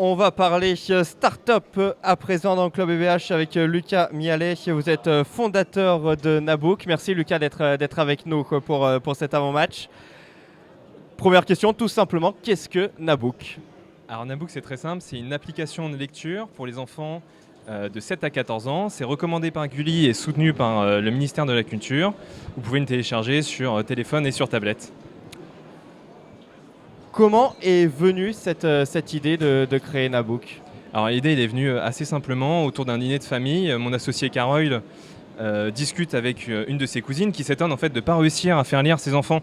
on va parler start-up à présent dans le Club EBH avec Lucas Mialet. Vous êtes fondateur de Nabook. Merci Lucas d'être avec nous pour cet avant-match. Première question, tout simplement, qu'est-ce que Nabook ? Alors Nabook, c'est très simple, c'est une application de lecture pour les enfants de 7 à 14 ans. C'est recommandé par Gulli et soutenu par le ministère de la Culture. Vous pouvez le télécharger sur téléphone et sur tablette. Comment est venue cette idée de créer Nabook ? Alors l'idée elle est venue assez simplement autour d'un dîner de famille. Mon associé Carole discute avec une de ses cousines qui s'étonne en fait de ne pas réussir à faire lire ses enfants.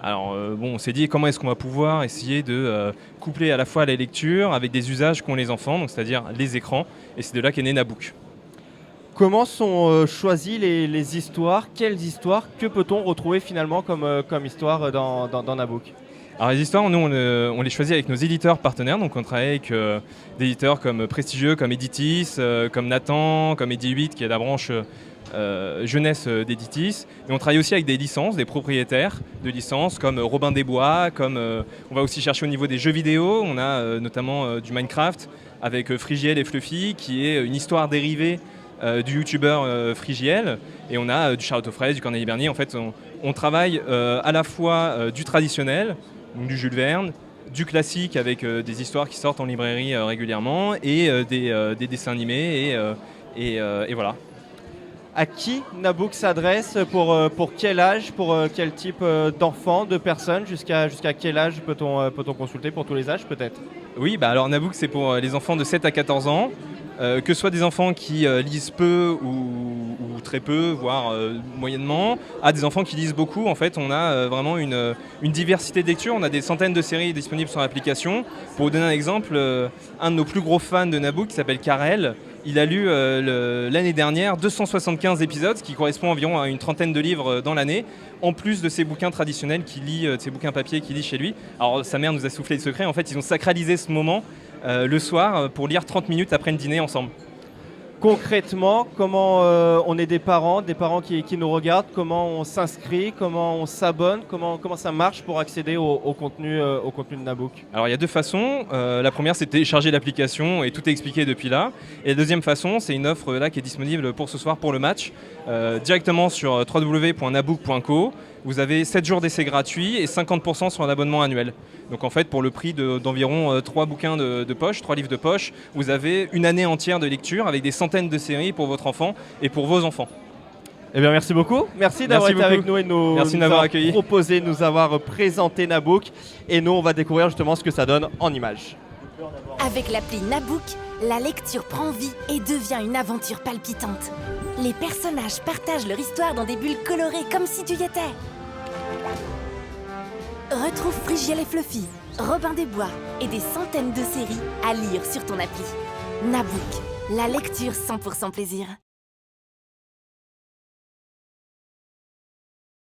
Alors on s'est dit comment est-ce qu'on va pouvoir essayer de coupler à la fois la lecture avec des usages qu'ont les enfants, donc c'est-à-dire les écrans, et c'est de là qu'est né Nabook. Comment sont choisies les histoires ? Quelles histoires ? Que peut-on retrouver finalement comme histoire dans Nabook ? Alors les histoires, nous on les choisit avec nos éditeurs partenaires, donc on travaille avec des éditeurs comme prestigieux, comme Editis, comme Nathan, comme Edi8 qui est la branche jeunesse d'Editis. Et on travaille aussi avec des licences, des propriétaires de licences comme Robin des Bois, comme on va aussi chercher au niveau des jeux vidéo. On a notamment du Minecraft avec Frigiel et Fluffy qui est une histoire dérivée du youtubeur Frigiel, et on a du Charlotte aux fraises, du Corneille Bernier. En fait on travaille à la fois du traditionnel, donc du Jules Verne, du classique avec des histoires qui sortent en librairie régulièrement, et des dessins animés et voilà. À qui Nabook s'adresse, pour quel âge, pour quel type d'enfants, de personnes, jusqu'à quel âge peut-on consulter, pour tous les âges peut-être ? Oui, alors Nabook c'est pour les enfants de 7 à 14 ans, que ce soit des enfants qui lisent peu ou très peu, voire moyennement, à des enfants qui lisent beaucoup. En fait, on a vraiment une diversité de lectures. On a des centaines de séries disponibles sur l'application. Pour vous donner un exemple, un de nos plus gros fans de Nabook qui s'appelle Karel, il a lu l'année dernière 275 épisodes, ce qui correspond environ à une trentaine de livres dans l'année, en plus de ses bouquins traditionnels qu'il lit, de ses bouquins papier qu'il lit chez lui. Alors sa mère nous a soufflé le secret, en fait ils ont sacralisé ce moment le soir pour lire 30 minutes après le dîner ensemble. Concrètement, comment on est des parents qui nous regardent, comment on s'inscrit, comment on s'abonne, comment ça marche pour accéder au contenu de Nabook ? Alors il y a deux façons. La première c'est de télécharger l'application et tout est expliqué depuis là. Et la deuxième façon c'est une offre là qui est disponible pour ce soir pour le match, directement sur www.nabook.co. Vous avez 7 jours d'essai gratuits et 50% sur un abonnement annuel. Donc en fait, pour le prix d'environ 3 bouquins de poche, 3 livres de poche, vous avez une année entière de lecture avec des centaines de séries pour votre enfant et pour vos enfants. Eh bien, merci beaucoup. Merci d'avoir été avec nous et nous avoir proposé, nous avoir présenté Nabook. Et nous, on va découvrir justement ce que ça donne en images. Avec l'appli Nabook, la lecture prend vie et devient une aventure palpitante. Les personnages partagent leur histoire dans des bulles colorées comme si tu y étais. Retrouve Frigiel et Fluffy, Robin des Bois et des centaines de séries à lire sur ton appli. Nabook, la lecture 100% plaisir.